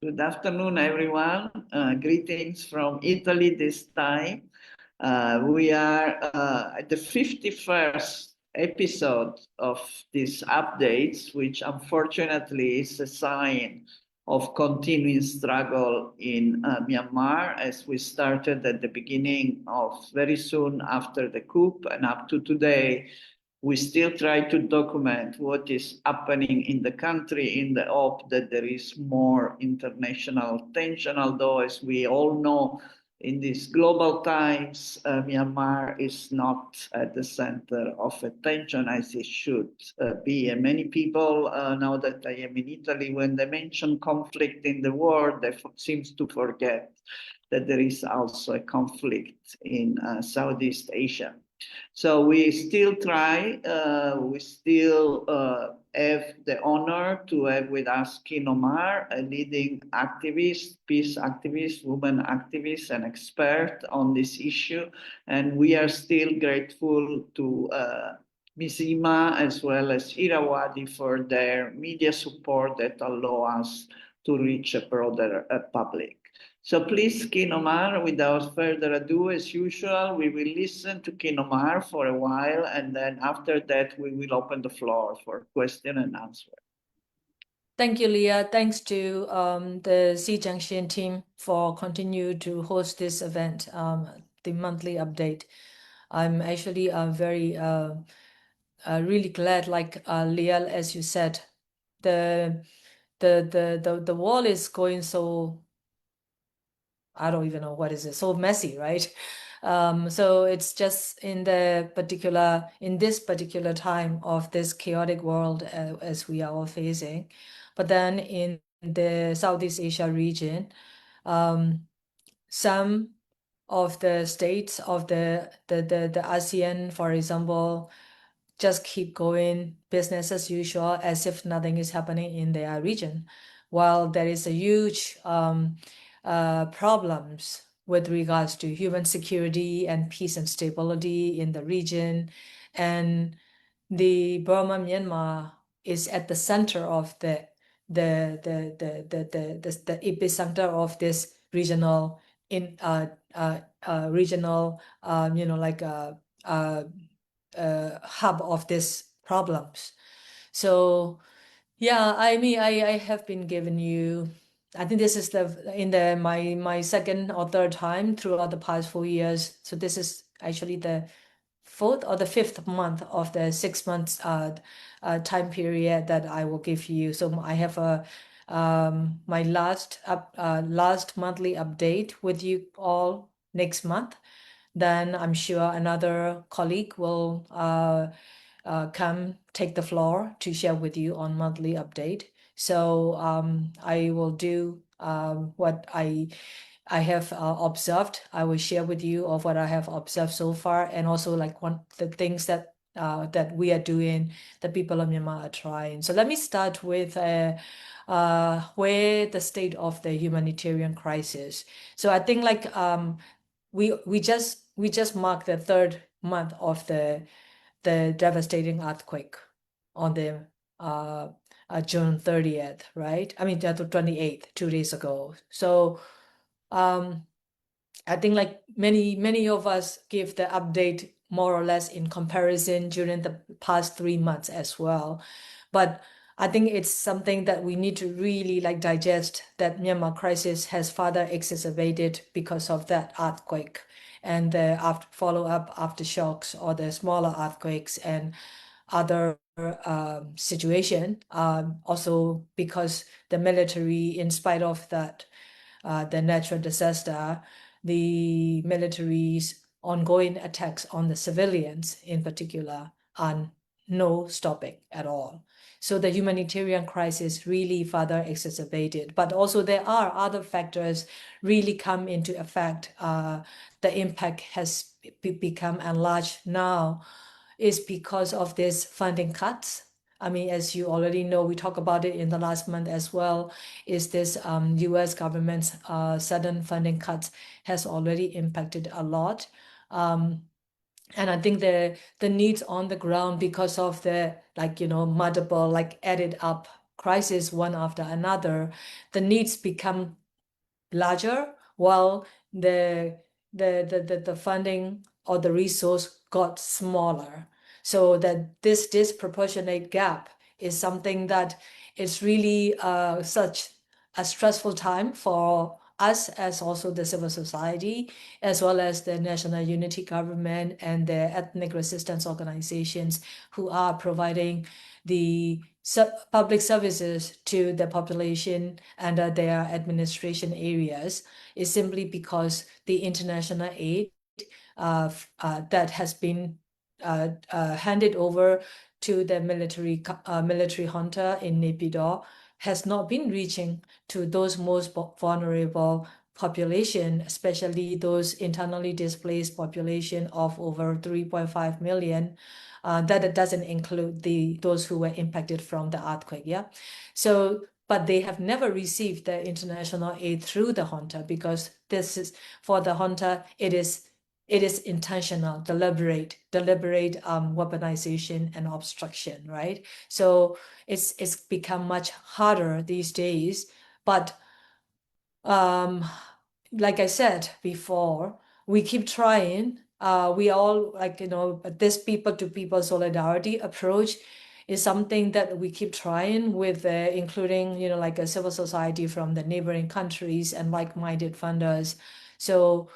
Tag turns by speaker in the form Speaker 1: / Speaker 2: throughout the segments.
Speaker 1: Good afternoon, everyone. Greetings from Italy this time. We are at the 51st episode of these updates, which unfortunately is a sign of continuing struggle in Myanmar, as we started at the beginning of very soon after the coup and up to today. We still try to document what is happening in the country in the hope that there is more international tension, although as we all know, in these global times, Myanmar is not at the center of attention as it should be. And many people, now that I am in Italy, when they mention conflict in the world, they seem to forget that there is also a conflict in Southeast Asia. So we still try, we still have the honor to have with us Khin Ohmar, a leading activist, peace activist, woman activist, and expert on this issue. And we are still grateful to Ms. Ima as well as Irawadi for their media support that allow us to reach a broader public. So please, Khin Ohmar, without further ado, as usual, we will listen to Khin Ohmar for a while, and then after that, we will open the floor for question and answer.
Speaker 2: Thank you, Leah. Thanks to the SEA-Junction team for continue to host this event, the monthly update. I'm actually very really glad, like Leah, as you said, the wall is going so, I don't even know what is it, so messy, right? So it's just in this particular time of this chaotic world as we are all facing. But then in the Southeast Asia region, some of the states of the ASEAN, for example, just keep going business as usual as if nothing is happening in their region, while there is a huge problems with regards to human security and peace and stability in the region. And the Burma Myanmar is at the center of the epicenter of this regional hub of these problems. So yeah, I mean, I have been giving you, I think this is my second or third time throughout the past 4 years. So this is actually the fourth or the fifth month of the 6 months time period that I will give you. So I have my last monthly update with you all next month. Then I'm sure another colleague will come take the floor to share with you on monthly update. So I will do what I have observed. I will share with you of what I have observed so far, and also like the things that we are doing, the people of Myanmar are trying. So let me start with where the state of the humanitarian crisis. So I think like we just marked the third month of the devastating earthquake on the June 30th, right? I mean, 28th, 2 days ago. So I think like many of us give the update more or less in comparison during the past 3 months as well. But I think it's something that we need to really like digest, that Myanmar crisis has further exacerbated because of that earthquake and the follow-up aftershocks or the smaller earthquakes and other situation. Also because the military, in spite of that, the natural disaster, the military's ongoing attacks on the civilians in particular are no stopping at all. So the humanitarian crisis really further exacerbated, but also there are other factors really come into effect. The impact has become enlarged now is because of this funding cuts. I mean, as you already know, we talked about it in the last month as well, is this US government's sudden funding cuts has already impacted a lot. And I think the needs on the ground, because of the multiple added up crisis one after another, the needs become larger while the funding or the resource got smaller. So that this disproportionate gap is something that is really such a stressful time for us as also the civil society, as well as the national unity government and the ethnic resistance organizations who are providing the public services to the population under their administration areas, is simply because the international aid that has been handed over to the military junta in Naypyidaw has not been reaching to those most vulnerable population, especially those internally displaced population of over 3.5 million. That doesn't include those who were impacted from the earthquake. Yeah, so but they have never received the international aid through the junta, because this is for the junta. It is intentional, deliberate weaponization and obstruction, right? So it's become much harder these days. But like I said before, we keep trying. We all, like, this people to people solidarity approach is something that we keep trying with, including, like a civil society from the neighboring countries and like-minded funders. So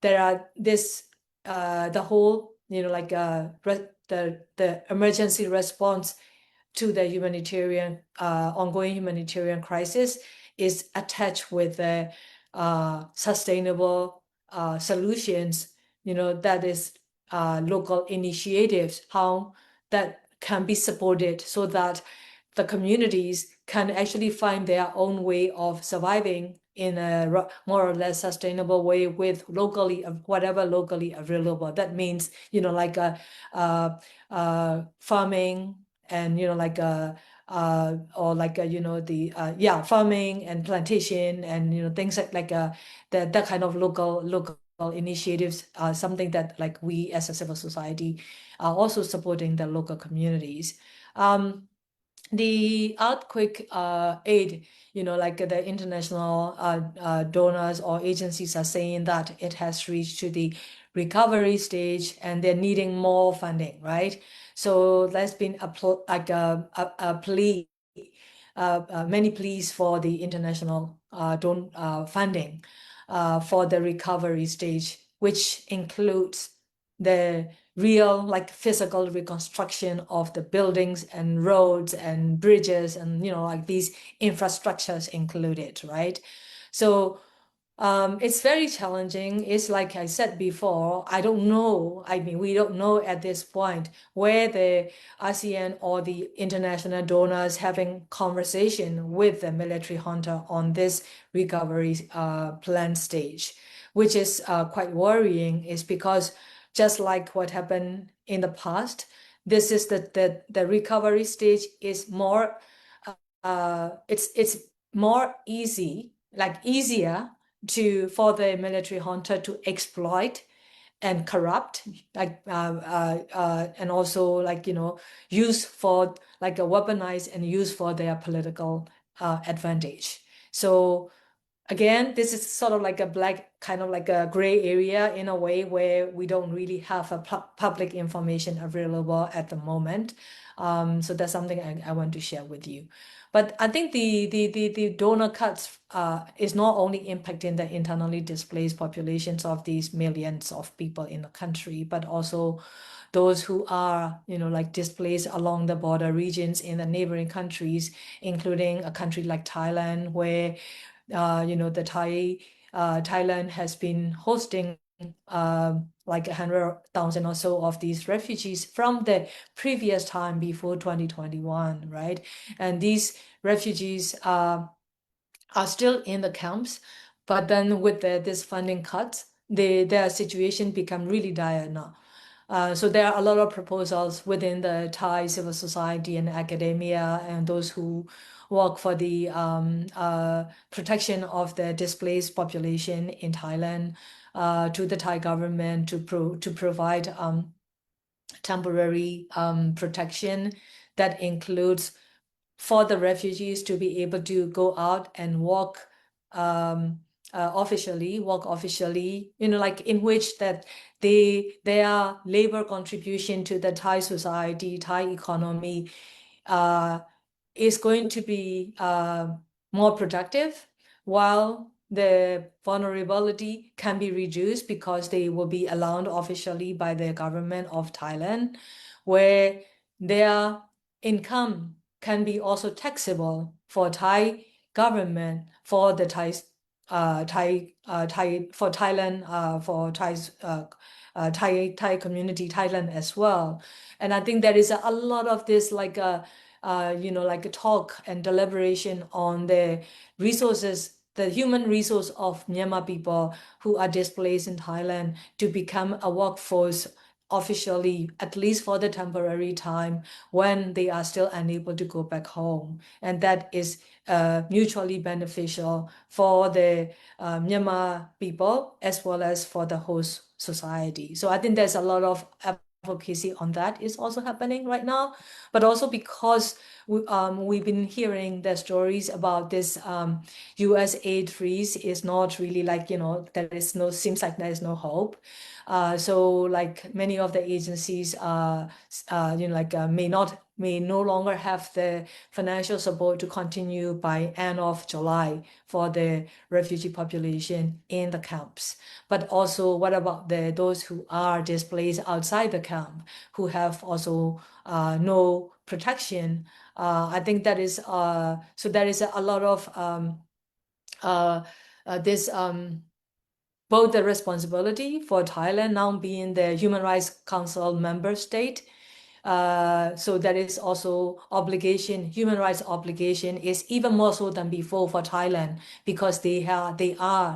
Speaker 2: there are the whole, the emergency response to the humanitarian ongoing humanitarian crisis is attached with the sustainable solutions, that is local initiatives, how that can be supported so that the communities can actually find their own way of surviving in a more or less sustainable way with whatever locally available. That means, like farming and, or like farming and plantation and, things like that kind of local initiatives are something that, like, we as a civil society are also supporting the local communities. The earthquake aid, like the international donors or agencies are saying that it has reached to the recovery stage and they're needing more funding, right? So there's been a plea, many pleas for the international funding for the recovery stage, which includes the real, like, physical reconstruction of the buildings and roads and bridges and, like, these infrastructures included, right? So it's very challenging. It's like I said before, I don't know. I mean, we don't know at this point where the ASEAN or the international donors having conversation with the military junta on this recovery plan stage, which is quite worrying, is because just like what happened in the past, this is the recovery stage is more, it's more easier for the military junta to exploit and corrupt, like and also, like, use for, like, a weaponized and use for their political advantage. So again, this is sort of like a black, kind of like a gray area in a way, where we don't really have a public information available at the moment. So that's something I want to share with you. But I think the donor cuts is not only impacting the internally displaced populations of these millions of people in the country, but also those who are, like, displaced along the border regions in the neighboring countries, including a country like Thailand, where the Thailand has been hosting like 100,000 or so of these refugees from the previous time before 2021, right? And these refugees are still in the camps, but then with this funding cuts, their situation become really dire now. So there are a lot of proposals within the Thai civil society and academia and those who work for the protection of the displaced population in Thailand, to the Thai government to provide temporary protection that includes for the refugees to be able to go out and walk officially, like in which that their labor contribution to the Thai society, Thai economy is going to be more productive, while the vulnerability can be reduced because they will be allowed officially by the government of Thailand, where their income can be also taxable for Thai government, for the Thai for Thailand, for Thai community, Thailand as well. And I think there is a lot of this like like a talk and deliberation on the resources, the human resource of Myanmar people who are displaced in Thailand to become a workforce officially, at least for the temporary time when they are still unable to go back home. And that is mutually beneficial for the Myanmar people as well as for the host society. So I think there's a lot of advocacy on that is also happening right now, but also because we've been hearing the stories about this US aid freeze is not really like, seems like there is no hope. So like many of the agencies may no longer have the financial support to continue by end of July for the refugee population in the camps. But also, what about those who are displaced outside the camp, who have also no protection? I think that is so there is a lot of this both the responsibility for Thailand now being the Human Rights Council member state. So there is also obligation, human rights obligation is even more so than before for Thailand because they are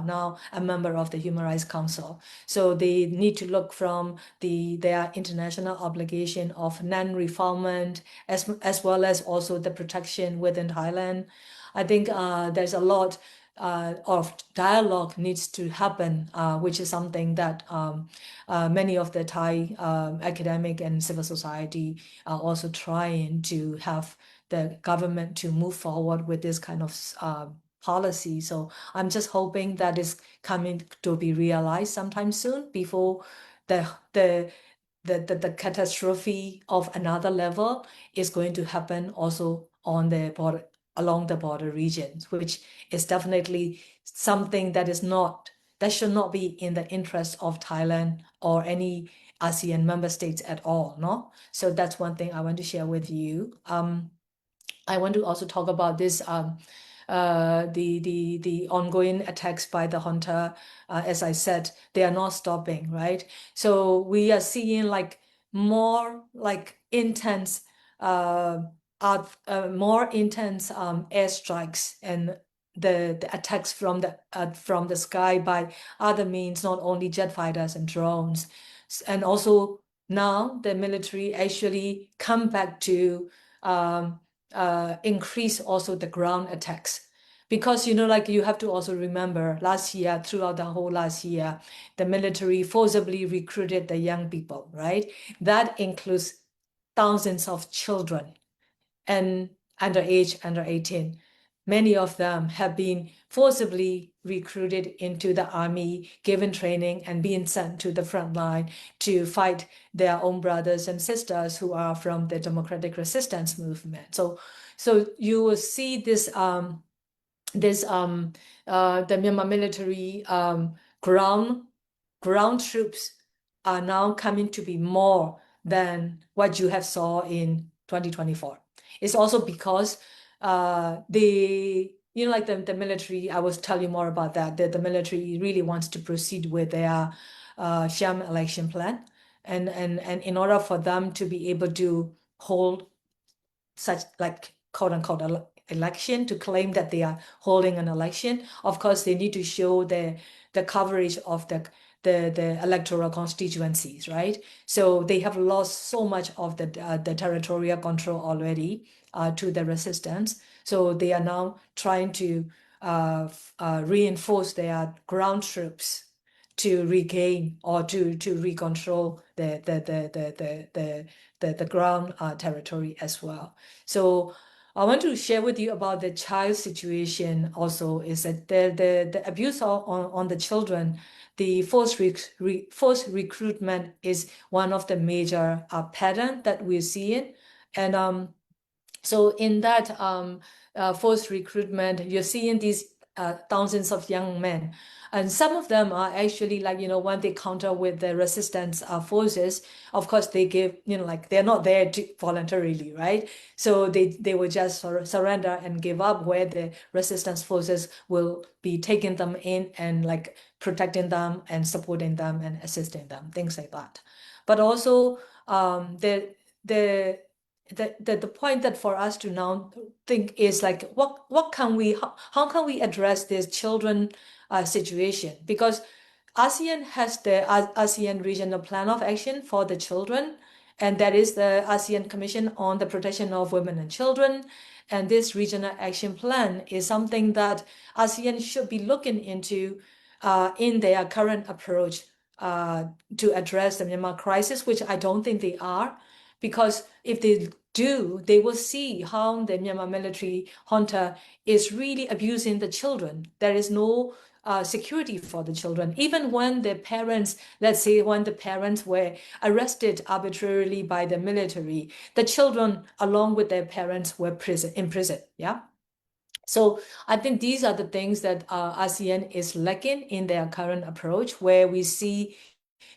Speaker 2: now a member of the Human Rights Council. So they need to look from their international obligation of non-refoulement as well as also the protection within Thailand. I think there's a lot of dialogue needs to happen, which is something that many of the Thai academic and civil society are also trying to have the government to move forward with this kind of policy. So I'm just hoping that is coming to be realized sometime soon before the catastrophe of another level is going to happen also on the border, along the border regions, which is definitely something that should not be in the interest of Thailand or any ASEAN member states at all, no? So that's one thing I want to share with you. I want to also talk about this the ongoing attacks by the junta. As I said, they are not stopping, right? So we are seeing like more like intense more intense airstrikes and the attacks from the sky by other means, not only jet fighters and drones. And also now the military actually come back to increase also the ground attacks. Because, like you have to also remember last year, throughout the whole last year, the military forcibly recruited the young people, right? That includes thousands of children and under 18. Many of them have been forcibly recruited into the army, given training, and being sent to the front line to fight their own brothers and sisters who are from the democratic resistance movement. So you will see this the Myanmar military ground troops are now coming to be more than what you have saw in 2024. It's also because like the military, I will tell you more about that, the military really wants to proceed with their sham election plan. And in order for them to be able to hold such like quote unquote election, to claim that they are holding an election, of course they need to show the coverage of the electoral constituencies, right? So they have lost so much of the territorial control already to the resistance. So they are now trying to reinforce their ground troops to regain or to recontrol the ground territory as well. So I want to share with you about the child situation also, is that the abuse on the children, the forced recruitment is one of the major pattern that we're seeing. And so in that forced recruitment, you're seeing these thousands of young men. And some of them are actually like, when they counter with the resistance forces, of course, they give, like they're not there to voluntarily, right? So they will just surrender and give up, where the resistance forces will be taking them in and like protecting them and supporting them and assisting them, things like that. But also the point that for us to now think is like, what can we, how can we address this children situation? Because ASEAN has the ASEAN Regional Plan of Action for the Children, and that is the ASEAN Commission on the Protection of Women and Children. And this regional action plan is something that ASEAN should be looking into in their current approach to address the Myanmar crisis, which I don't think they are. Because if they do, they will see how the Myanmar military junta is really abusing the children. There is no security for the children. Even when the parents, let's say when the parents were arrested arbitrarily by the military, the children, along with their parents, were in prison. Yeah. So I think these are the things that ASEAN is lacking in their current approach, where we see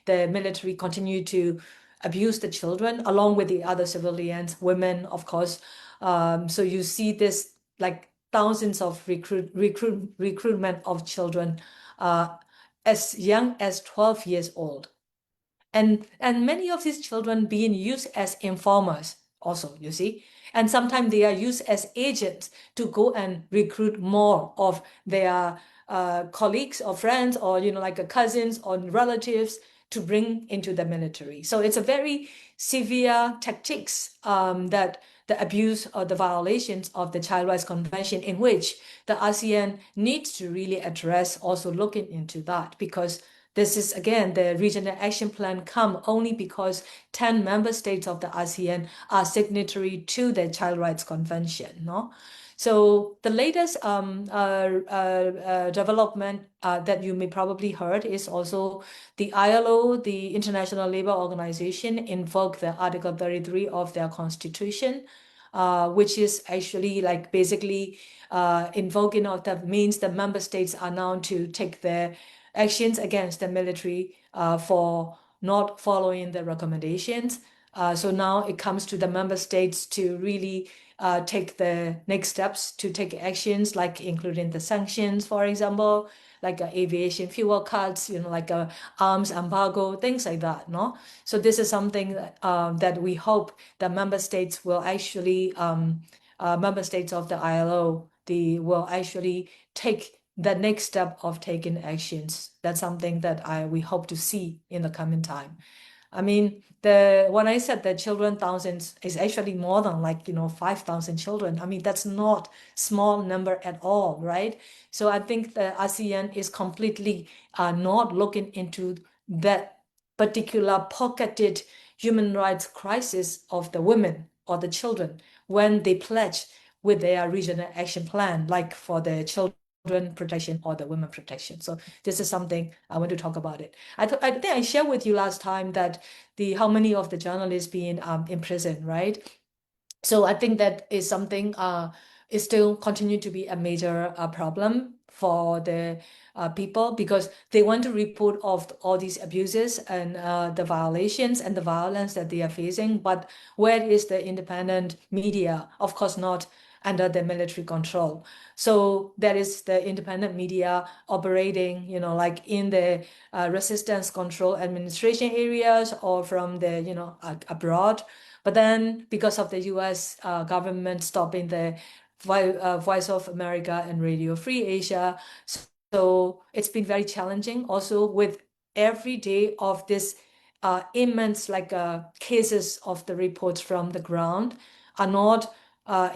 Speaker 2: the military continue to abuse the children along with the other civilians, women, of course. So you see this like thousands of recruitment of children as young as 12 years old. And many of these children being used as informers also, you see. And sometimes they are used as agents to go and recruit more of their colleagues or friends, or like cousins or relatives, to bring into the military. So it's a very severe tactics that the abuse or the violations of the Child Rights Convention, in which the ASEAN needs to really address, also looking into that, because this is, again, the regional action plan come only because 10 member states of the ASEAN are signatory to the Child Rights Convention. No? So the latest development that you may probably heard is also the ILO, the International Labour Organization, invoked the Article 33 of their constitution, which is actually like basically invoking, of that means the member states are now to take their actions against the military for not following the recommendations. So now it comes to the member states to really take the next steps to take actions, like including the sanctions, for example, like aviation fuel cuts, like arms embargo, things like that. No, so this is something that we hope the member states will actually, member states of the ILO, they will actually take the next step of taking actions. That's something that we hope to see in the coming time. I mean, when I said that children thousands is actually more than 5,000 children. I mean, that's not small number at all, right? So I think the ASEAN is completely not looking into that particular pocketed human rights crisis of the women or the children when they pledge with their regional action plan, like for the children protection or the women protection. So this is something I want to talk about it. I think I shared with you last time that how many of the journalists being in prison, right? So I think that is something is still continue to be a major problem for the people, because they want to report of all these abuses and the violations and the violence that they are facing. But where is the independent media? Of course not under the military control. So there is the independent media operating, like in the resistance control administration areas or from the, abroad. But then because of the US government stopping the Voice of America and Radio Free Asia, so it's been very challenging also with every day of this immense cases of the reports from the ground are not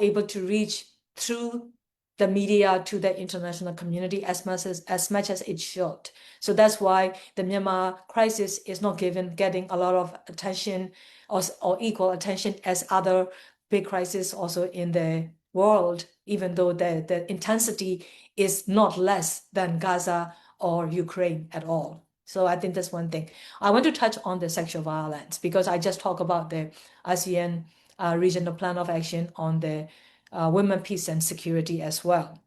Speaker 2: able to reach through the media to the international community as much as it should. So that's why the Myanmar crisis is not getting a lot of attention or equal attention as other big crises also in the world, even though the intensity is not less than Gaza or Ukraine at all. So I think that's one thing. I want to touch on the sexual violence because I just talked about the ASEAN regional plan of action on the women, peace, and security as well.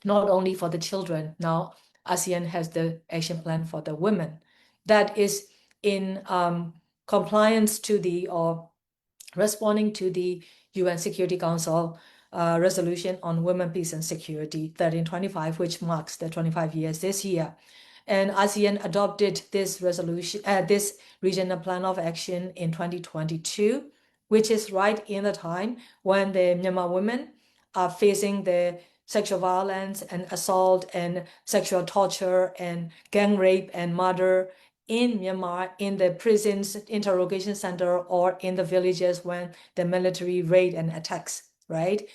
Speaker 2: Not only for the children, now ASEAN has the action plan for the women that is in compliance to the or responding to the UN Security Council resolution on women, peace, and security 1325, which marks the 25 years this year. And ASEAN adopted this resolution, this regional plan of action in 2022, which is right in the time when the Myanmar women are facing the sexual violence and assault and sexual torture and gang rape and murder in Myanmar, in the prisons, interrogation center, or in the villages when the military raid and attacks, right?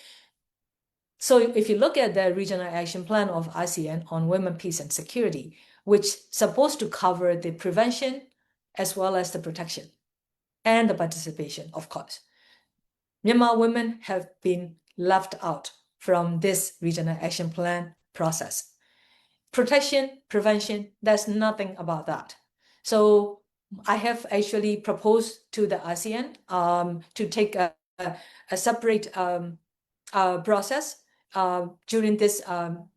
Speaker 2: So if you look at the regional action plan of ASEAN on women, peace, and security, which is supposed to cover the prevention as well as the protection and the participation, of course, Myanmar women have been left out from this regional action plan process. Protection, prevention, there's nothing about that. So I have actually proposed to the ASEAN to take a separate process during this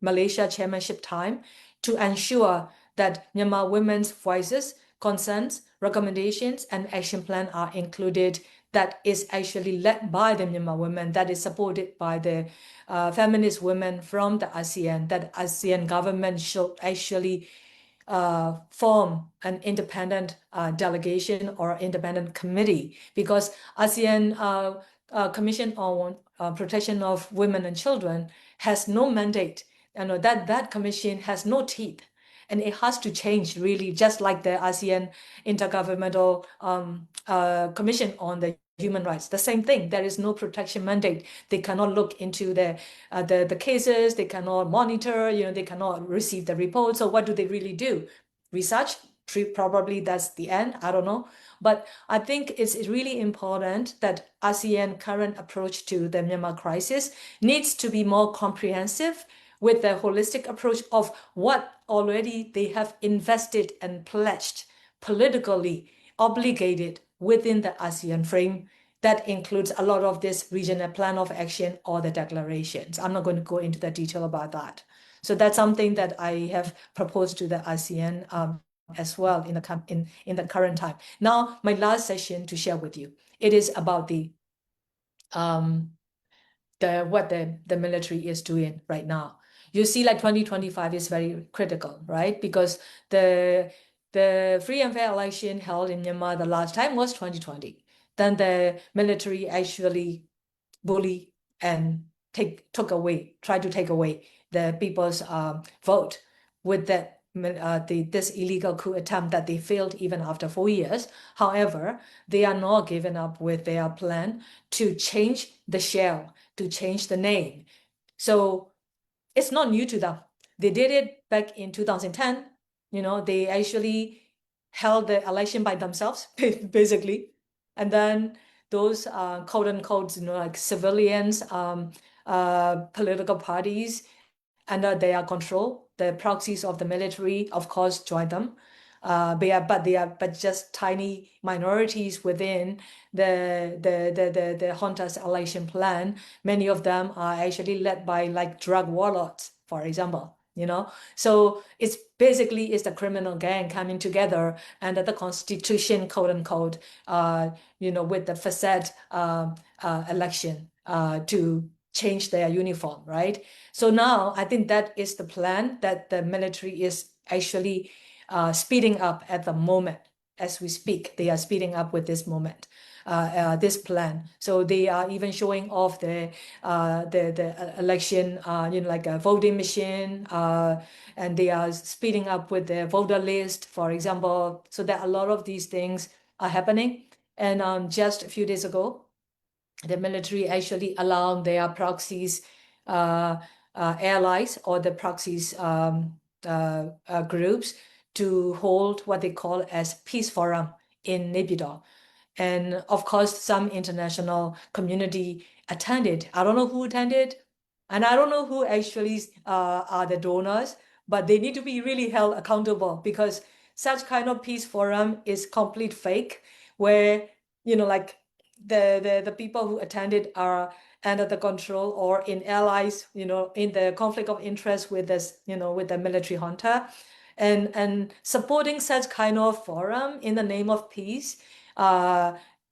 Speaker 2: Malaysia chairmanship time to ensure that Myanmar women's voices, concerns, recommendations, and action plan are included that is actually led by the Myanmar women, that is supported by the feminist women from the ASEAN, that ASEAN government should actually form an independent delegation or independent committee, because ASEAN Commission on Protection of Women and Children has no mandate. You know, that commission has no teeth, and it has to change really, just like the ASEAN Intergovernmental Commission on the Human Rights. The same thing. There is no protection mandate. They cannot look into the cases. They cannot monitor. You know, they cannot receive the report. So what do they really do? Research. Probably that's the end. I don't know. But I think it's really important that ASEAN current approach to the Myanmar crisis needs to be more comprehensive, with the holistic approach of what already they have invested and pledged, politically obligated within the ASEAN frame. That includes a lot of this regional plan of action or the declarations. I'm not going to go into the detail about that. So that's something that I have proposed to the ASEAN as well in the current time. Now, my last session to share with you, it is about what the military is doing right now. You see, like 2025 is very critical, right? Because the free and fair election held in Myanmar the last time was 2020. Then the military actually bully and tried to take away the people's vote with that this illegal coup attempt that they failed even after 4 years. However, they are not giving up with their plan to change the shell, to change the name. So it's not new to them. They did it back in 2010. You know, they actually held the election by themselves, basically. And then those quote unquote, you know, like civilians, political parties under their control, the proxies of the military, of course, joined them. They are just tiny minorities within the junta's election plan. Many of them are actually led by like drug warlords, for example. You know, so it's basically the criminal gang coming together under the constitution, quote unquote, you know, with the facade election to change their uniform, right? So now I think that is the plan that the military is actually speeding up at the moment as we speak. They are speeding up with this moment. This plan. So they are even showing off the election, you know, like a voting machine, and they are speeding up with the voter list, for example. So that a lot of these things are happening. And just a few days ago, the military actually allowed their proxies, allies, or the proxies groups to hold what they call as peace forum in Naypyidaw. And of course, some international community attended. I don't know who attended, and I don't know who actually are the donors, but they need to be really held accountable, because such kind of peace forum is complete fake, where, you know, like the people who attended are under the control or in allies, you know, in the conflict of interest with this, you know, with the military junta, and supporting such kind of forum in the name of peace.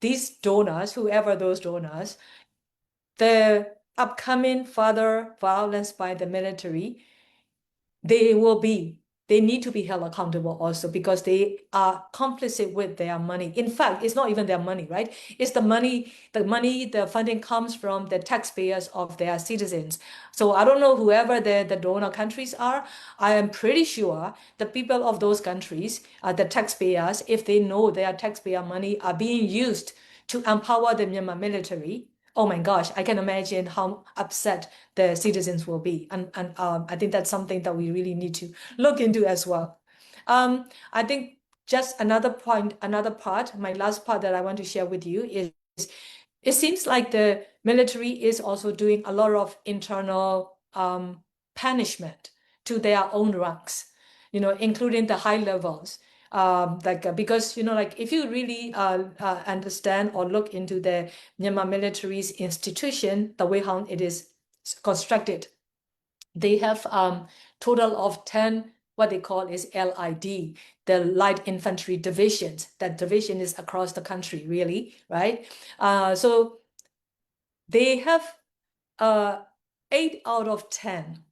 Speaker 2: These donors, whoever those donors, the upcoming further violence by the military, they need to be held accountable also, because they are complicit with their money. In fact, it's not even their money, right? It's the money, the funding comes from the taxpayers of their citizens. So I don't know whoever the donor countries are. I am pretty sure the people of those countries, the taxpayers, if they know their taxpayer money are being used to empower the Myanmar military, oh my gosh, I can imagine how upset the citizens will be. And I think that's something that we really need to look into as well. I think just another part, my last part that I want to share with you is, it seems like the military is also doing a lot of internal punishment to their own ranks, you know, including the high levels. Because, you know, like if you really understand or look into the Myanmar military's institution, the way how it is constructed, they have total of 10, what they call is LID, the light infantry divisions. That division is across the country, really, right? So they have 8 out of 10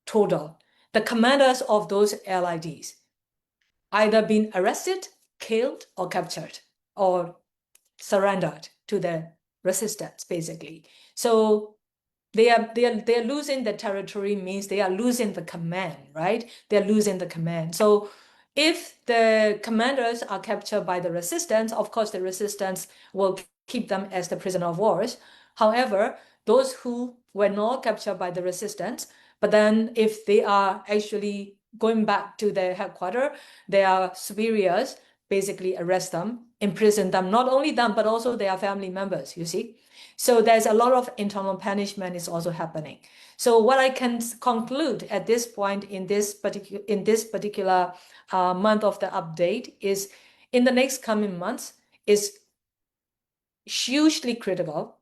Speaker 2: total. The commanders of those LIDs either been arrested, killed, or captured, or surrendered to the resistance, basically. So they are losing the territory, means they are losing the command, right? They're losing the command. So if the commanders are captured by the resistance, of course the resistance will keep them as the prisoner of wars. However, those who were not captured by the resistance, but then if they are actually going back to their headquarters, their superiors basically arrest them, imprison them, not only them, but also their family members, you see. So there's a lot of internal punishment is also happening. So what I can conclude at this point in this particular month of the update is, in the next coming months, is hugely critical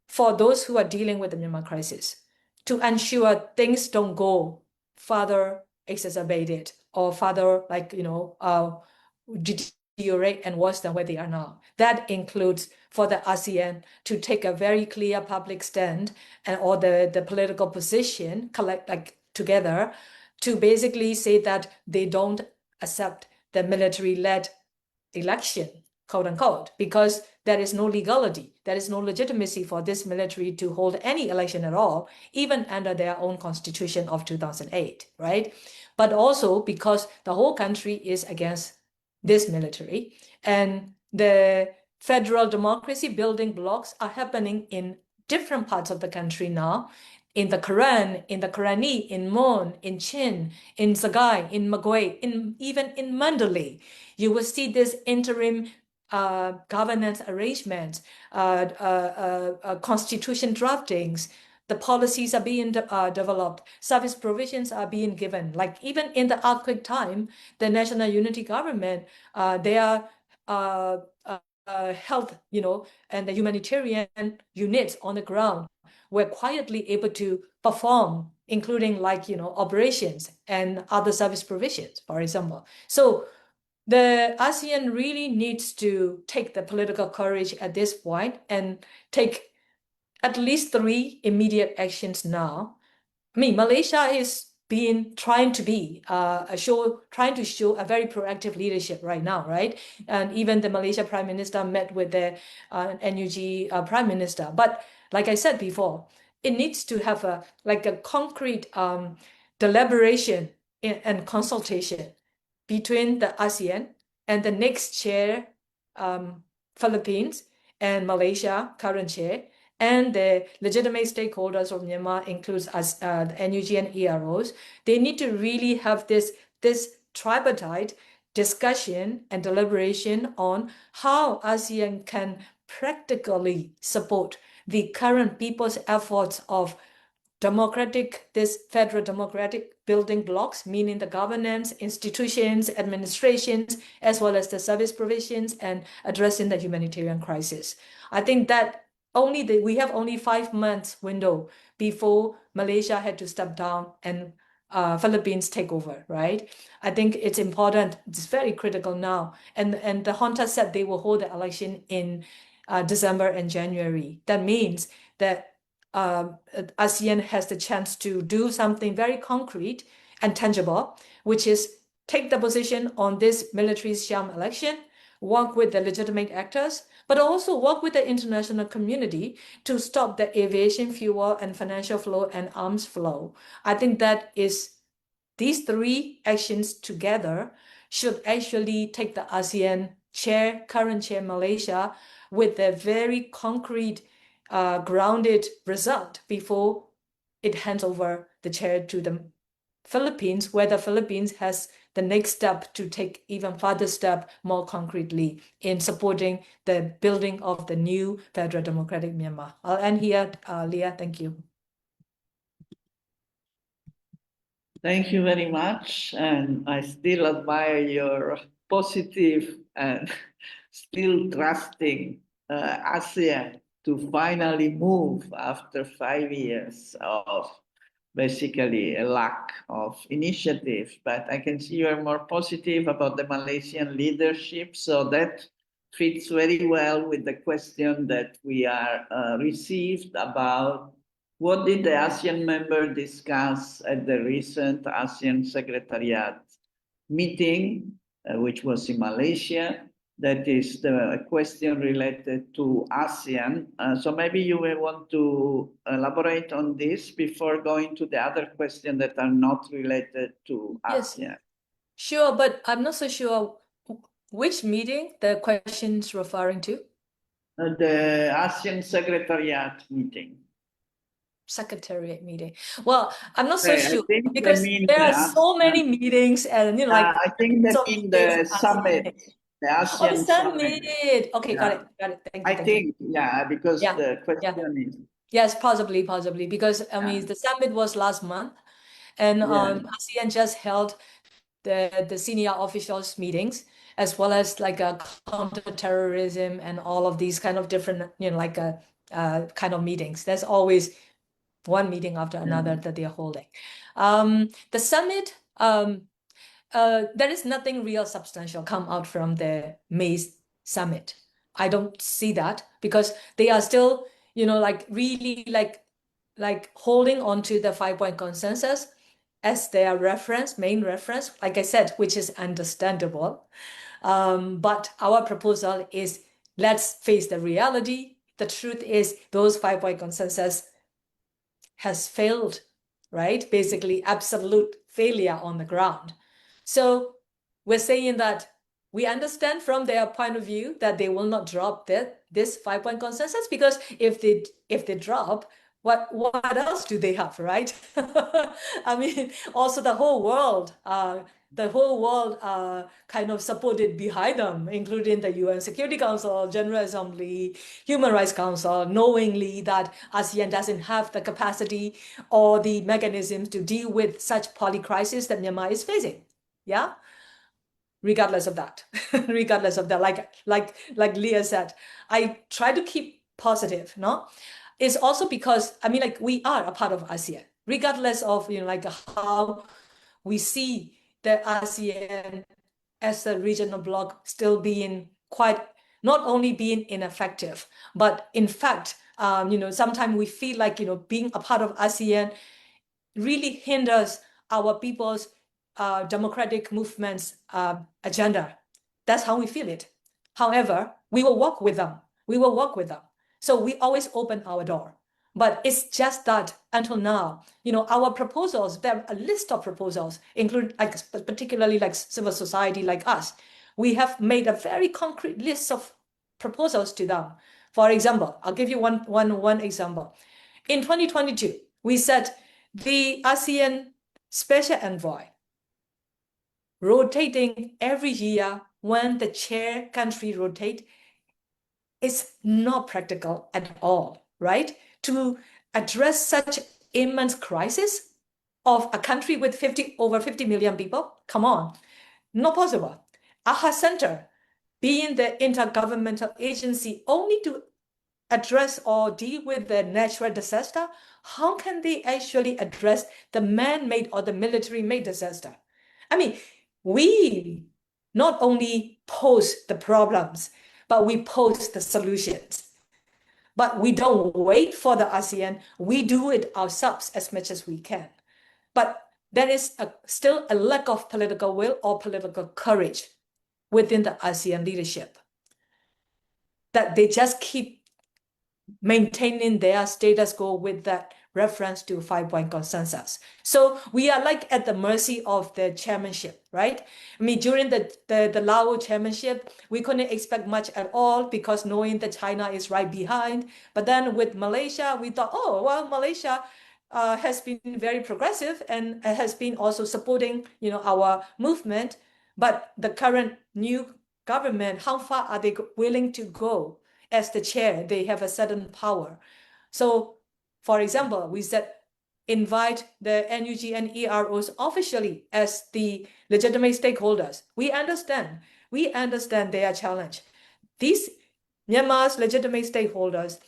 Speaker 2: for those who are dealing with the Myanmar crisis to ensure things don't go further exacerbated or further, like, you know, deteriorate and worse than where they are now. That includes for the ASEAN to take a very clear public stand, and or the political position together to basically say that they don't accept the military-led election, quote unquote, because there is no legality, there is no legitimacy for this military to hold any election at all, even under their own constitution of 2008, right? But also because the whole country is against this military, and the federal democracy building blocks are happening in different parts of the country now, in the Karen, in the Karani, in Mon, in Chin, in Sagaing, in Magway, even in Mandalay. You will see this interim governance arrangements, constitution draftings, the policies are being developed, service provisions are being given. Like even in the earthquake time, the National Unity Government, their health, you know, and the humanitarian units on the ground were quietly able to perform, including like, you know, operations and other service provisions, for example. So the ASEAN really needs to take the political courage at this point and take at least 3 immediate actions now. I mean, Malaysia is trying to show a very proactive leadership right now, right? And even the Malaysia Prime Minister met with the NUG Prime Minister. But like I said before, it needs to have a concrete deliberation and consultation between the ASEAN and the next chair, Philippines and Malaysia, current chair, and the legitimate stakeholders of Myanmar, includes us, the NUG and EROs. They need to really have this tripartite discussion and deliberation on how ASEAN can practically support the current people's efforts of this federal democratic building blocks, meaning the governance, institutions, administrations, as well as the service provisions and addressing the humanitarian crisis. I think that we have only 5 months window before Malaysia had to step down and Philippines take over, right? I think it's important. It's very critical now. And the junta said they will hold the election in December and January. That means that ASEAN has the chance to do something very concrete and tangible, which is take the position on this military sham election, work with the legitimate actors, but also work with the international community to stop the aviation fuel and financial flow and arms flow. I think that is these 3 actions together should actually take the ASEAN current chair Malaysia with a very concrete grounded result before it hands over the chair to the Philippines, where the Philippines has the next step to take even further step more concretely in supporting the building of the new federal democratic Myanmar. I'll end here, Leah. Thank you.
Speaker 1: Thank you very much. And I still admire your positive and still trusting ASEAN to finally move after 5 years of basically a lack of initiative. But I can see you are more positive about the Malaysian leadership. So that fits very well with the question that we are received about what did the ASEAN member discuss at the recent ASEAN Secretariat meeting, which was in Malaysia? That is the question related to ASEAN. So maybe you may want to elaborate on this before going to the other questions that are not related to ASEAN.
Speaker 2: Yes, sure, but I'm not so sure which meeting the question is referring to.
Speaker 1: The ASEAN Secretariat meeting.
Speaker 2: Secretariat meeting. Well, I'm not so sure because
Speaker 1: mean
Speaker 2: there are so many meetings and like
Speaker 1: I think that
Speaker 2: so
Speaker 1: mean the summit, the ASEAN
Speaker 2: the summit. Okay,
Speaker 1: Yeah.
Speaker 2: got it. Thank you.
Speaker 1: I think, because
Speaker 2: Yeah,
Speaker 1: the question is.
Speaker 2: Yes, possibly, because I mean the summit was last month, and ASEAN just held the senior officials meetings as well as like a counter-terrorism and all of these kind of different like a kind of meetings. There's always one meeting after another that they're holding. The summit, there is nothing real substantial come out from the May summit. I don't see that because they are still, like really like holding on to the 5-point consensus as their main reference, like I said, which is understandable. But our proposal is let's face the reality. The truth is those 5-point consensus has failed, right? Basically, absolute failure on the ground. So we're saying that we understand from their point of view that they will not drop this 5-point consensus because if they drop, what else do they have, right? I mean, also the whole world kind of supported behind them, including the UN Security Council, General Assembly, Human Rights Council, knowingly that ASEAN doesn't have the capacity or the mechanisms to deal with such polycrisis that Myanmar is facing. Yeah. Regardless of that, like Leah said, I try to keep positive, no? It's also because, I mean, like we are a part of ASEAN, regardless of, like how we see the ASEAN as a regional bloc still being not only being ineffective, but in fact, sometimes we feel like, being a part of ASEAN really hinders our people's democratic movements agenda. That's how we feel it. However, we will work with them. So we always open our door. But it's just that until now, our proposals, there are a list of proposals, include particularly like civil society like us. We have made a very concrete list of proposals to them. For example, I'll give you one example. In 2022, we said the ASEAN Special Envoy rotating every year when the chair country rotate is not practical at all, right? To address such immense crisis of a country with over 50 million people, come on, not possible. AHA Center, being the intergovernmental agency only to address or deal with the natural disaster, how can they actually address the man-made or the military-made disaster? I mean, we not only pose the problems, but we pose the solutions. But we don't wait for the ASEAN. We do it ourselves as much as we can. But there is still a lack of political will or political courage within the ASEAN leadership, that they just keep maintaining their status quo with that reference to 5-point consensus. So we are like at the mercy of the chairmanship, right? I mean, during the Lao chairmanship, we couldn't expect much at all because knowing that China is right behind. But then with Malaysia, we thought, oh, well, Malaysia has been very progressive and has been also supporting, our movement. But the current new government, how far are they willing to go? As the chair, they have a certain power. So, for example, we said invite the NUG and EROs officially as the legitimate stakeholders. We understand their challenge. These Myanmar's legitimate stakeholders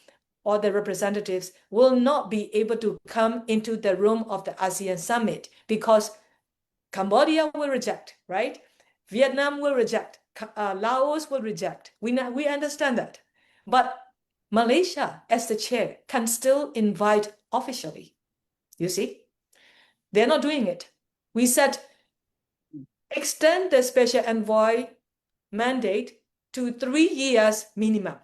Speaker 2: or the representatives will not be able to come into the room of the ASEAN summit because Cambodia will reject, right? Vietnam will reject. Laos will reject. We understand that. But Malaysia, as the chair, can still invite officially. You see? They're not doing it. We said extend the special envoy mandate to 3 years minimum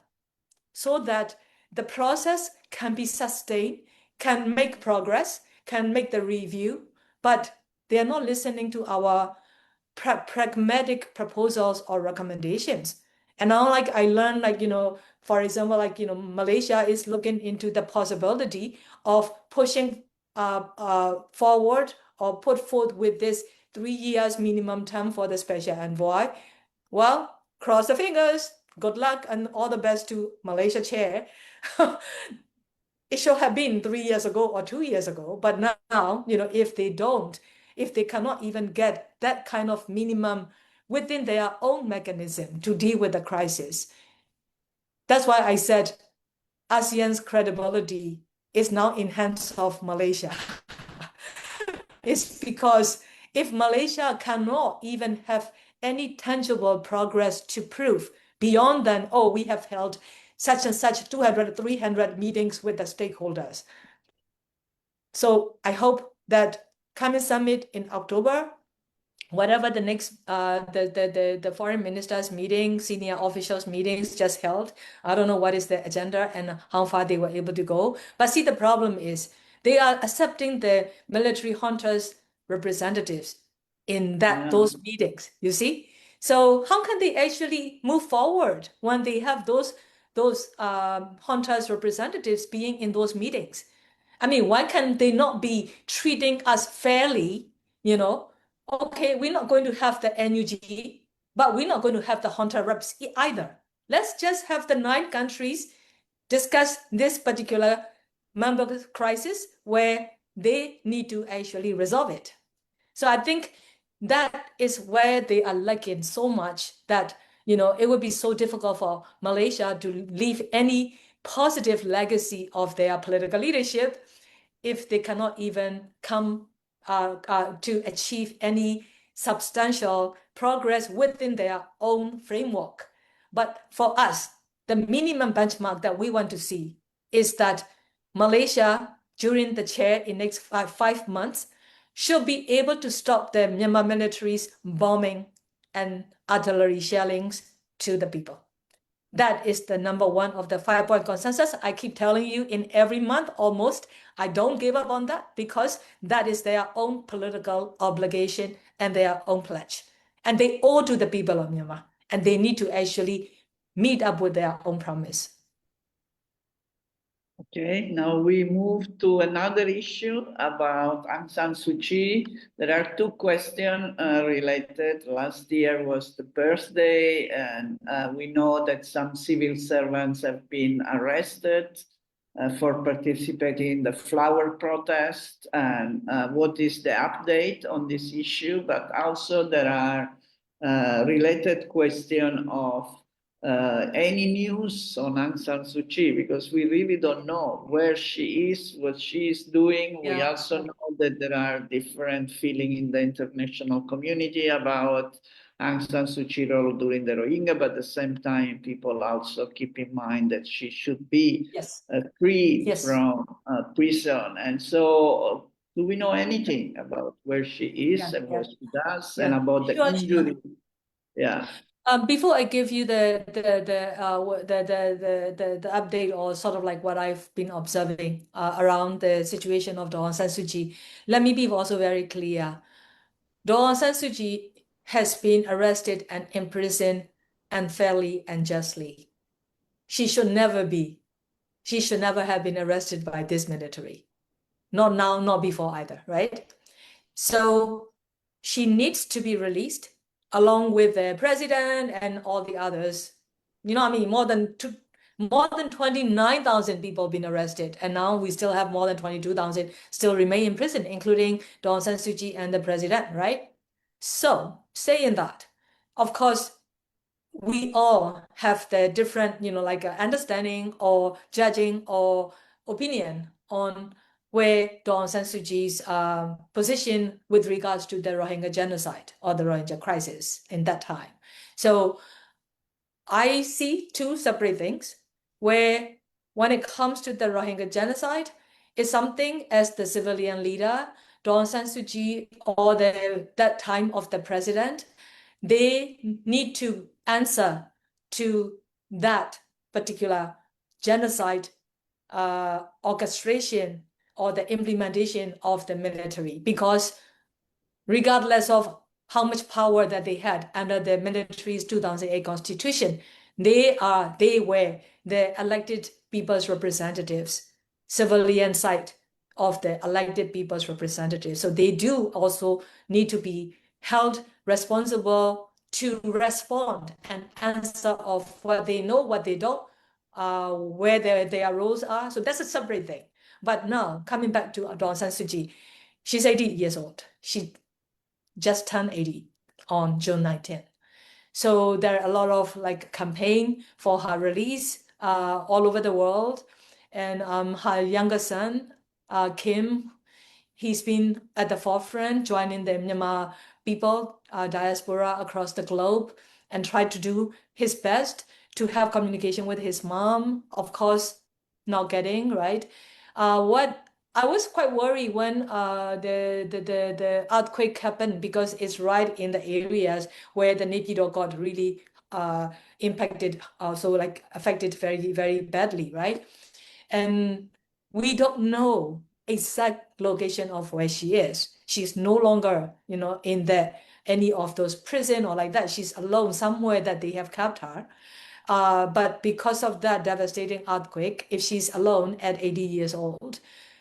Speaker 2: so that the process can be sustained, can make progress, can make the review, but they're not listening to our pragmatic proposals or recommendations. And now, I learned, for example, Malaysia is looking into the possibility of pushing forward or put forth with this 3 years minimum term for the special envoy. Well, cross the fingers, good luck, and all the best to Malaysia chair. It should have been 3 years ago or 2 years ago, but now, if they cannot even get that kind of minimum within their own mechanism to deal with the crisis. That's why I said ASEAN's credibility is now in hands of Malaysia. It's because if Malaysia cannot even have any tangible progress to prove beyond then, oh, we have held such and such 200, 300 meetings with the stakeholders. So I hope that coming summit in October, whatever the next the foreign ministers meeting, senior officials meetings just held, I don't know what is the agenda and how far they were able to go. But see, the problem is they are accepting the military hunters representatives in those meetings, you see. So how can they actually move forward when they have those hunters representatives being in those meetings? I mean, why can they not be treating us fairly? Okay, we're not going to have the NUG, but we're not going to have the hunter reps either. Let's just have the 9 countries discuss this particular member crisis where they need to actually resolve it. So I think that is where they are lacking so much that, it would be so difficult for Malaysia to leave any positive legacy of their political leadership if they cannot even come to achieve any substantial progress within their own framework. But for us, the minimum benchmark that we want to see is that Malaysia, during the chair in next 5 months, should be able to stop the Myanmar military's bombing and artillery shellings to the people. That is the number 1 of the 5-point consensus. I keep telling you in every month almost, I don't give up on that because that is their own political obligation and their own pledge. And they owe to the people of Myanmar. And they need to actually meet up with their own promise.
Speaker 1: Okay, now we move to another issue about Aung San Suu Kyi. There are two questions related. Last year was the birthday, and we know that some civil servants have been arrested for participating in the flower protest. And what is the update on this issue? But also there are related question of any news on Aung San Suu Kyi, because we really don't know where she is, what she is doing. We
Speaker 2: Yeah.
Speaker 1: also know that there are different feelings in the international community about Aung San Suu Kyi role during the Rohingya, but at the same time, people also keep in mind that she should be
Speaker 2: Yes.
Speaker 1: freed
Speaker 2: Yes.
Speaker 1: from prison. And so, do we know anything about where she is
Speaker 2: Yeah,
Speaker 1: and what she does, and
Speaker 2: yeah.
Speaker 1: about the
Speaker 2: Sure,
Speaker 1: injury? Yeah.
Speaker 2: Before I give you the update, or sort of like what I've been observing around the situation of Daw Aung San Suu Kyi, let me be also very clear. Daw Aung San Suu Kyi has been arrested and imprisoned unfairly and justly. She should never be. She should never have been arrested by this military. Not now, not before either, right? So she needs to be released along with the president and all the others. You know what I mean? More than 29,000 people been arrested, and now we still have more than 22,000 still remain in prison, including Daw Aung San Suu Kyi and the president, right? So saying that, of course, we all have the different, like understanding or judging or opinion on where Daw Aung San Suu Kyi's position with regards to the Rohingya genocide or the Rohingya crisis in that time. So I see two separate things where when it comes to the Rohingya genocide, it's something as the civilian leader, Daw Aung San Suu Kyi, or that time of the president, they need to answer to that particular genocide orchestration or the implementation of the military, because regardless of how much power that they had under the military's 2008 constitution, they were the elected people's representatives, civilian side of the elected people's representatives. So they do also need to be held responsible to respond and answer of what they know, what they don't, where their roles are. So that's a separate thing. But now, coming back to Daw Aung San Suu Kyi, she's 80 years old. She just turned 80 on June 19th. So there are a lot of like campaign for her release all over the world. And her younger son, Khin, he's been at the forefront, joining the Myanmar people, diaspora across the globe, and tried to do his best to have communication with his mom. Of course, not getting, right? What I was quite worried when the earthquake happened, because it's right in the areas where the Naypyidaw got really impacted, also like affected very, very badly, right? And we don't know exact location of where she is. She's no longer, in any of those prison or like that. She's alone somewhere that they have kept her. But because of that devastating earthquake, if she's alone at 80 years old,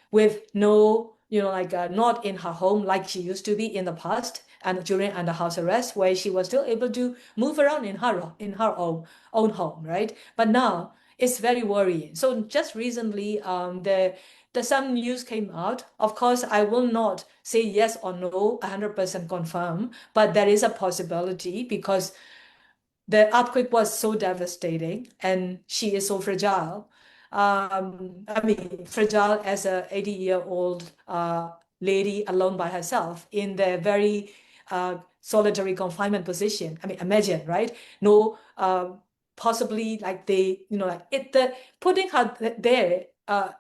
Speaker 2: with no, not in her home like she used to be in the past and during under house arrest, where she was still able to move around in her own home, right? But now it's very worrying. So just recently, the some news came out. Of course, I will not say yes or no, 100% confirm, but there is a possibility, because the earthquake was so devastating and she is so fragile. I mean, fragile as a 80-year-old lady alone by herself in the very solitary confinement position. I mean, imagine, right? No, possibly like putting her there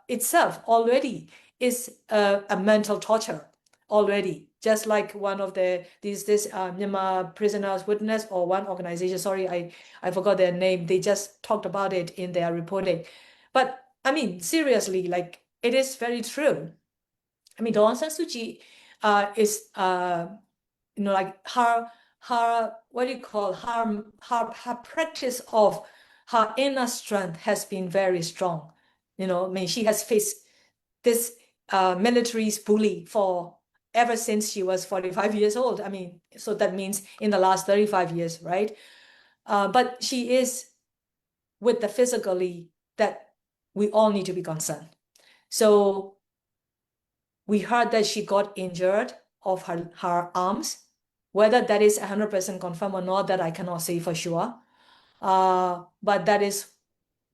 Speaker 2: itself already is a mental torture already. Just like one of this Myanmar prisoners witness, or one organization, sorry, I forgot their name, they just talked about it in their reporting. But I mean, seriously, like, it is very true. I mean, Daw Aung San Suu Kyi is like her what do you call her practice of her inner strength has been very strong. You know, I mean, she has faced this military bully for ever since she was 45 years old. I mean, so that means in the last 35 years, right? But she is with the physically that we all need to be concerned. So we heard that she got injured of her arms. Whether that is 100% confirmed or not, that I cannot say for sure. But that is,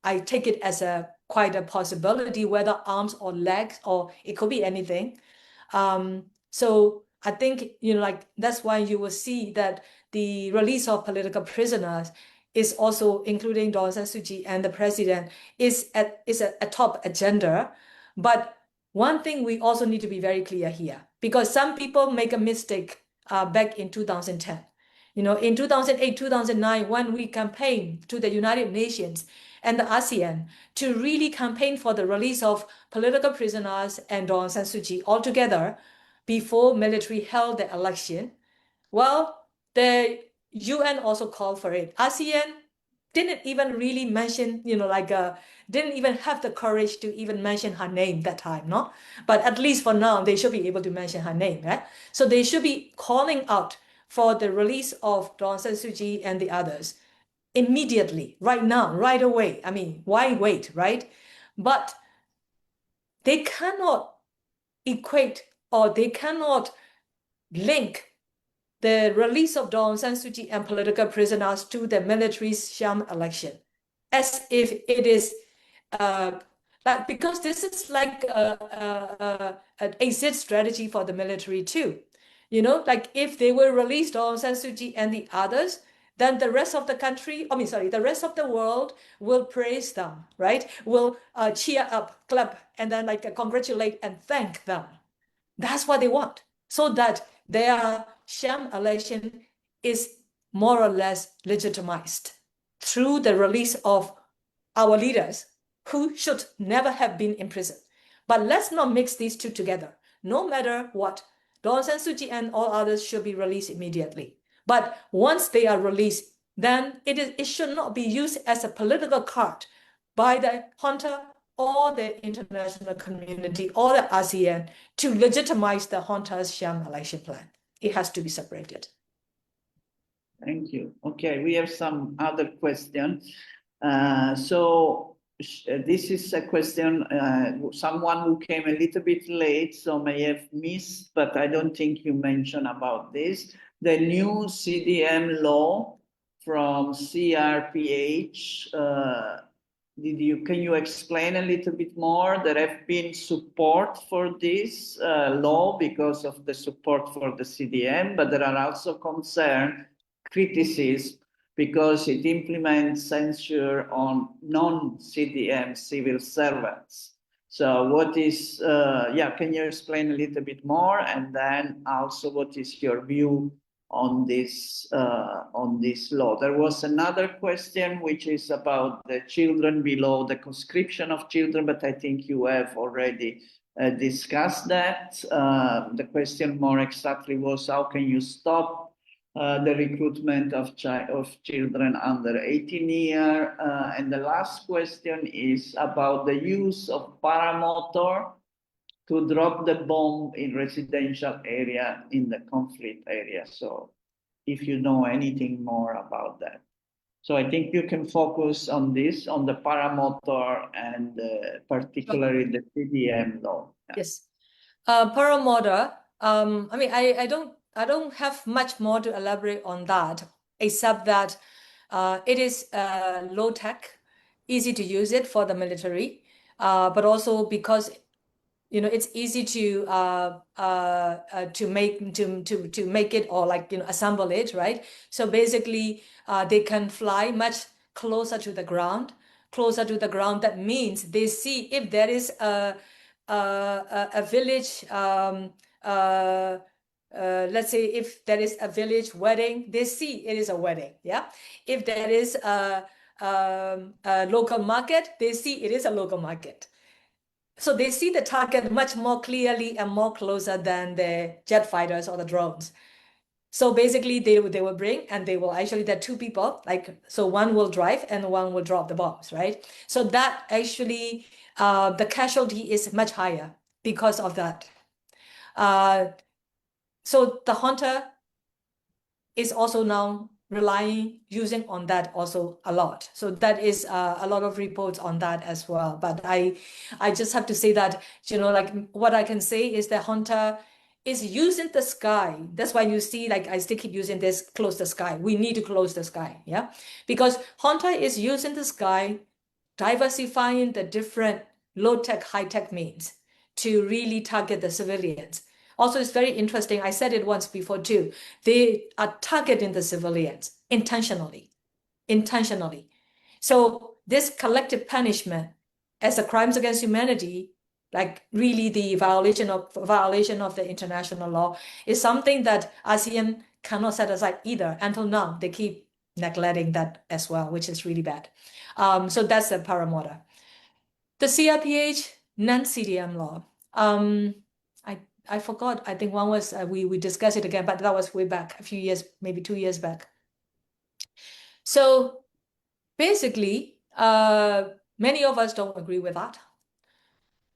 Speaker 2: I take it as quite a possibility, whether arms or legs, or it could be anything. So I think, you know, like that's why you will see that the release of political prisoners is also including Daw Aung San Suu Kyi and the president is a top agenda. But one thing we also need to be very clear here, because some people make a mistake back in 2010. You know, in 2008, 2009, when we campaigned to the United Nations and the ASEAN to really campaign for the release of political prisoners and Daw Aung San Suu Kyi altogether before military held the election, well, the UN also called for it. ASEAN didn't even really mention, you know, like didn't even have the courage to even mention her name that time, no? But at least for now, they should be able to mention her name, right? So they should be calling out for the release of Daw Aung San Suu Kyi and the others immediately, right now, right away. I mean, why wait, right? But they cannot equate or they cannot link the release of Daw Aung San Suu Kyi and political prisoners to the military's sham election, as if it is like, because this is like an exit strategy for the military too. You know, like if they will release Daw Aung San Suu Kyi and the others, then the rest of the country, I mean, sorry, the rest of the world will praise them, right? Will cheer up, clap, and then like congratulate and thank them. That's what they want, so that their sham election is more or less legitimized through the release of our leaders who should never have been in prison. But let's not mix these two together. No matter what, Daw Aung San Suu Kyi and all others should be released immediately. But once they are released, then it should not be used as a political card by the junta or the international community or the ASEAN to legitimize the junta's sham election plan. It has to be separated.
Speaker 1: Thank you. Okay, we have some other questions. This is a question, someone who came a little bit late, so may have missed, but I don't think you mentioned about this. The new CDM law from CRPH, can you explain a little bit more? There have been support for this law because of the support for the CDM, but there are also concerns, criticism, because it implements censure on non-CDM civil servants. So what is, can you explain a little bit more? And then also what is your view on this law? There was another question which is about the children below, the conscription of children, but I think you have already discussed that. The question more exactly was, how can you stop the recruitment of children under 18 years? And the last question is about the use of paramotor to drop the bomb in residential area in the conflict area. So if you know anything more about that. So I think you can focus on this, on the paramotor and particularly the CDM law.
Speaker 2: Yeah. Yes. Paramotor, I mean, I don't have much more to elaborate on that, except that it is low tech, easy to use it for the military, but also because you know it's easy to make it, or like, you know, assemble it, right? So basically, they can fly much closer to the ground. Closer to the ground, that means they see if there is a village, let's say if there is a village wedding, they see it is a wedding, yeah. If there is a local market, they see it is a local market. So they see the target much more clearly and more closer than the jet fighters or the drones. So basically, they will bring, and they will actually, there are two people, like, so one will drive and one will drop the bombs, right? So that actually, the casualty is much higher because of that. So the hunter is also now using on that also a lot. So that is a lot of reports on that as well. But I just have to say that, like what I can say is the hunter is using the sky. That's why you see, like, I still keep using this, close the sky. We need to close the sky, yeah? Because hunter is using the sky, diversifying the different low-tech, high-tech means to really target the civilians. Also, it's very interesting. I said it once before too. They are targeting the civilians intentionally. So this collective punishment as a crimes against humanity, like really the violation of the international law, is something that ASEAN cannot set aside either. Until now, they keep neglecting that as well, which is really bad. So that's the paramotor. The CRPH non-CDM law. I forgot. I think one was we discussed it again, but that was way back, a few years, maybe 2 years back. So basically, many of us don't agree with that.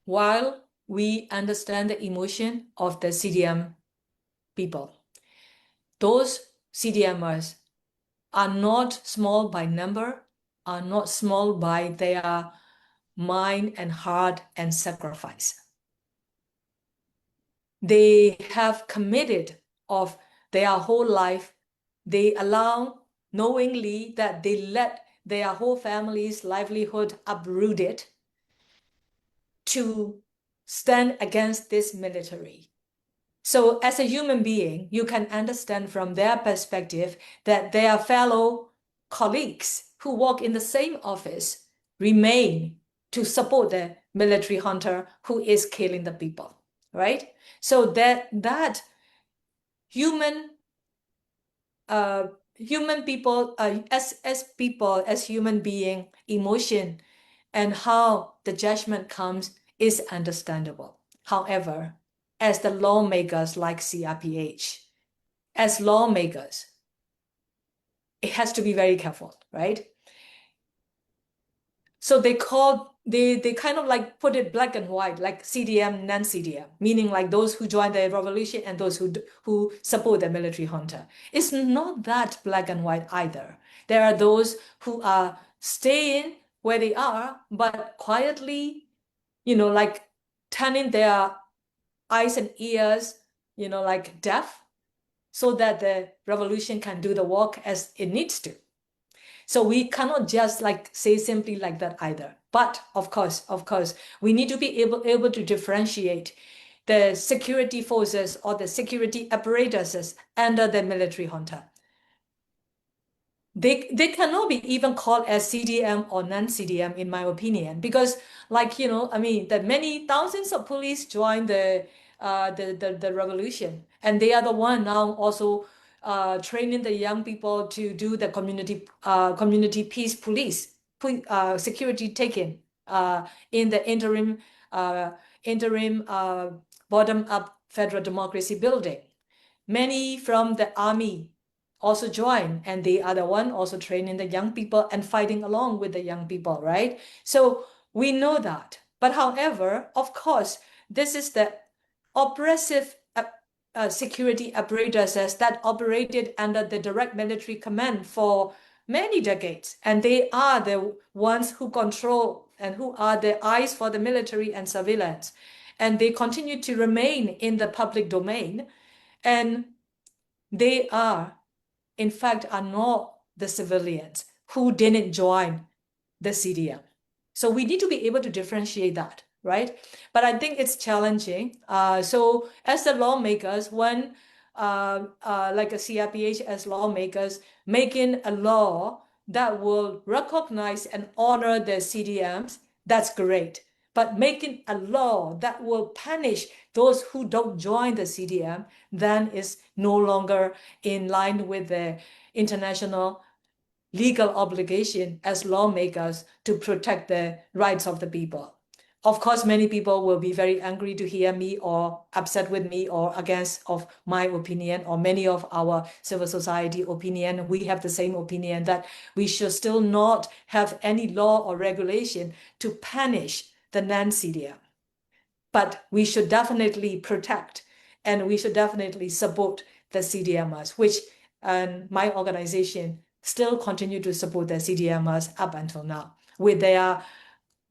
Speaker 2: While we understand the emotion of the CDM people, those CDMers are not small by number, are not small by their mind and heart and sacrifice. They have committed of their whole life. They allow knowingly that they let their whole family's livelihood uprooted to stand against this military. So as a human being, you can understand from their perspective that their fellow colleagues who work in the same office remain to support the military hunter who is killing the people, right? So that human people, as human being, emotion and how the judgment comes is understandable. However, as the lawmakers like CRPH, as lawmakers, it has to be very careful, right? So they kind of like put it black and white, like CDM, non-CDM, meaning like those who join the revolution and those who support the military junta. It's not that black and white either. There are those who are staying where they are, but quietly, like turning their eyes and ears, like deaf, so that the revolution can do the work as it needs to. So we cannot just like say simply like that either. But of course, we need to be able to differentiate the security forces or the security apparatuses under the military junta. They cannot be even called as CDM or non-CDM, in my opinion, because that many thousands of police joined the revolution, and they are the one now also training the young people to do the community peace police security taking in the interim bottom-up federal democracy building. Many from the army also join, and they are the one also training the young people and fighting along with the young people, right? So we know that. But however, of course, this is the oppressive security apparatuses that operated under the direct military command for many decades. And they are the ones who control and who are the eyes for the military and surveillance. And they continue to remain in the public domain. And they are, in fact, are not the civilians who didn't join the CDM. So we need to be able to differentiate that, right? But I think it's challenging. So as the lawmakers, when like a CRPH as lawmakers, making a law that will recognize and honor the CDMs, that's great. But making a law that will punish those who don't join the CDM then is no longer in line with the international legal obligation as lawmakers to protect the rights of the people. of course, many people will be very angry to hear me or upset with me or against of my opinion or many of our civil society opinion. We have the same opinion that we should still not have any law or regulation to punish the non-CDM. But we should definitely protect and we should definitely support the CDMers, which my organization still continue to support the CDMers up until now with their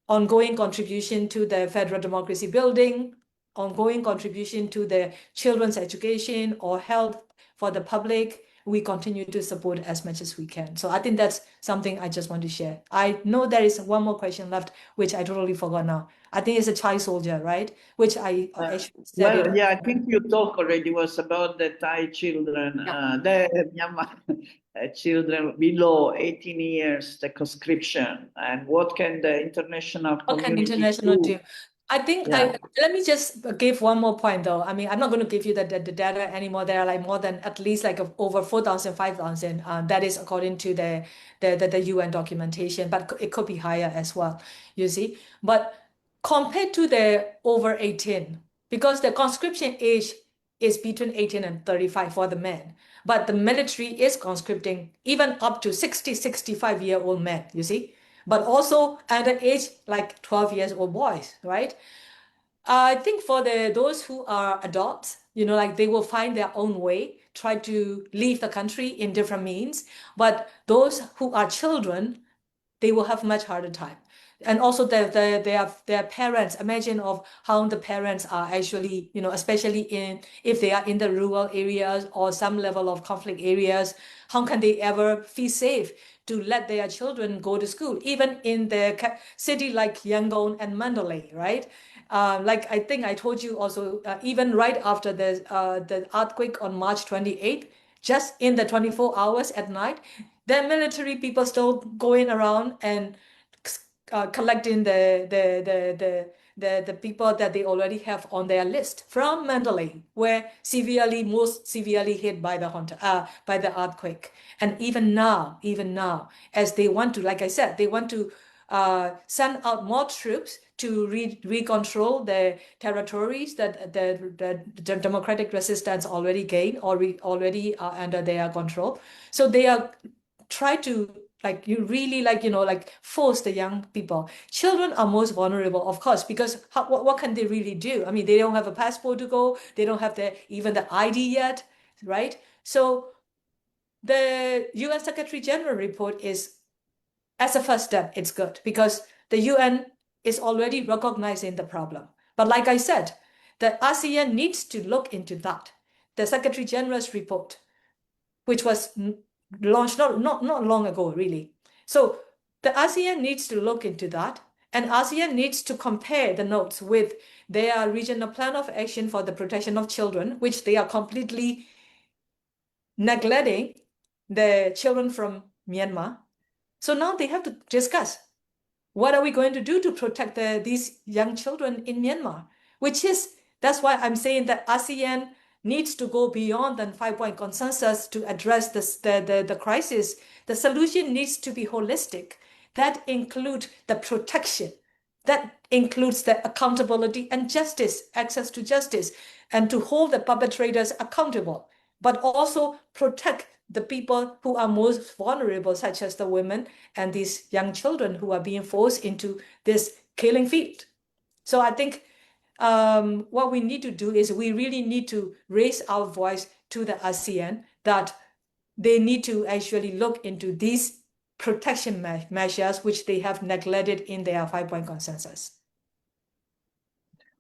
Speaker 2: ongoing contribution to the federal democracy building, ongoing contribution to the children's education or health for the public. We continue to support as much as we can. So I think that's something I just want to share. I know there is one more question left, which I totally forgot now. I think it's a child soldier, right? Which I actually said
Speaker 1: well,
Speaker 2: it.
Speaker 1: yeah, I think you talked already was about the Thai children, the Myanmar children below 18 years, the conscription, and what can the international
Speaker 2: What can
Speaker 1: community
Speaker 2: international
Speaker 1: do?
Speaker 2: do? I think
Speaker 1: Yeah.
Speaker 2: let me just give one more point though. I mean, I'm not going to give you the data anymore. There are like more than at least like over 4,000, 5,000. That is according to the UN documentation, but it could be higher as well, you see. But compared to the over 18, because the conscription age is between 18 and 35 for the men, but the military is conscripting even up to 60, 65-year-old men, you see, but also at an age like 12 years old boys, right? I think for those who are adults, like they will find their own way, try to leave the country in different means. But those who are children, they will have much harder time. And also their parents, imagine of how the parents are actually, especially if they are in the rural areas or some level of conflict areas, how can they ever feel safe to let their children go to school, even in the city like Yangon and Mandalay, right? Like I think I told you also, even right after the earthquake on March 28th, just in the 24 hours at night, the military people still going around and collecting the people that they already have on their list from Mandalay, where most severely hit by the earthquake. And even now, as they want to, like I said, they want to send out more troops to recontrol the territories that the democratic resistance already gained or already are under their control. So they are try to force the young people. Children are most vulnerable, of course, because what can they really do? I mean, they don't have a passport to go. They don't have even the ID yet, right? So the UN Secretary General report is, as a first step, it's good because the UN is already recognizing the problem. But like I said, the ASEAN needs to look into that. The Secretary General's report, which was launched not long ago, really. So the ASEAN needs to look into that, and ASEAN needs to compare the notes with their regional plan of action for the protection of children, which they are completely neglecting the children from Myanmar. So now they have to discuss what are we going to do to protect these young children in Myanmar, that's why I'm saying that ASEAN needs to go beyond the 5-point consensus to address the crisis. The solution needs to be holistic. That includes the protection. That includes the accountability and justice, access to justice, and to hold the perpetrators accountable, but also protect the people who are most vulnerable, such as the women and these young children who are being forced into this killing field. So I think what we need to do is we really need to raise our voice to the ASEAN that they need to actually look into these protection measures which they have neglected in their 5-point consensus.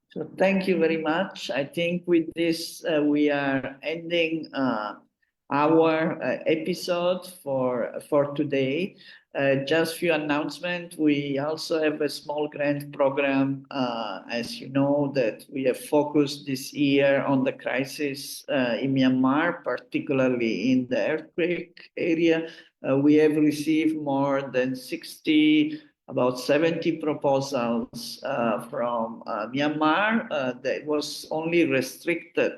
Speaker 1: So thank you very much. I think with this, we are ending our episode for today. Just few announcements. We also have a small grant program, as you know, that we have focused this year on the crisis in Myanmar, particularly in the earthquake area. We have received more than about 70 proposals from Myanmar that was only restricted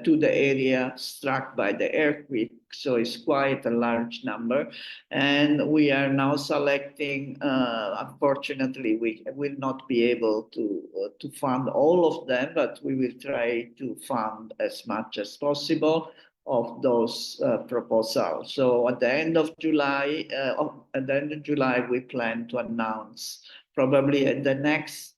Speaker 1: to the area struck by the earthquake. So it's quite a large number. And we are now selecting, unfortunately, we will not be able to fund all of them, but we will try to fund as much as possible of those proposals. So at the end of July, we plan to announce probably at the next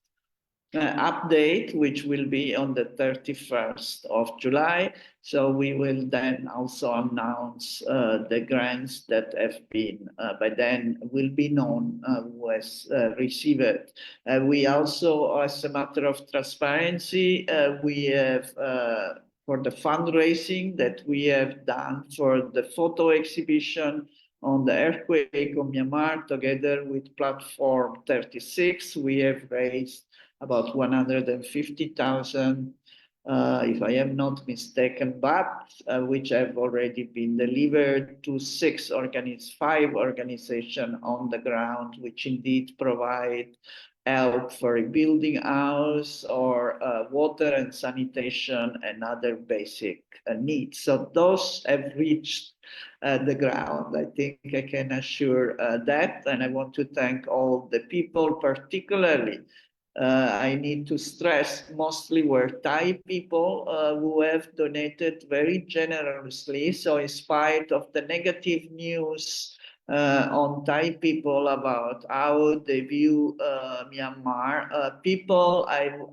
Speaker 1: update, which will be on the 31st of July. So we will then also announce the grants that have been, by then will be known who has received it. We also, as a matter of transparency, we have for the fundraising that we have done for the photo exhibition on the earthquake of Myanmar, together with Platform 36, we have raised about 150,000, if I am not mistaken, baht, which have already been delivered to 5 organizations on the ground, which indeed provide help for rebuilding house or water and sanitation and other basic needs. So those have reached the ground. I think I can assure that, and I want to thank all the people, particularly I need to stress mostly were Thai people who have donated very generously. So in spite of the negative news on Thai people about how they view Myanmar,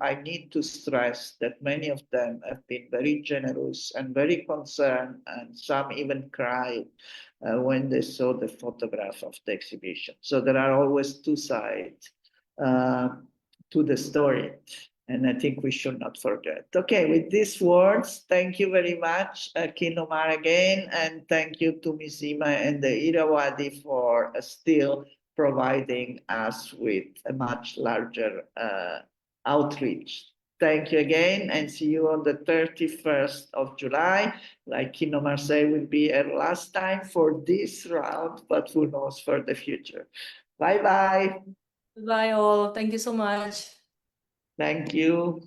Speaker 1: I need to stress that many of them have been very generous and very concerned, and some even cried when they saw the photograph of the exhibition. So there are always two sides to the story, and I think we should not forget. Okay, with these words, thank you very much, Khin Ohmar again, and thank you to Ms. Ima and the Irrawaddy for still providing us with a much larger outreach. Thank you again, and see you on the 31st of July. Like Khin Ohmar said, will be our last time for this round, but who knows for the future. Bye-bye.
Speaker 2: Bye all. Thank you so much.
Speaker 1: Thank you.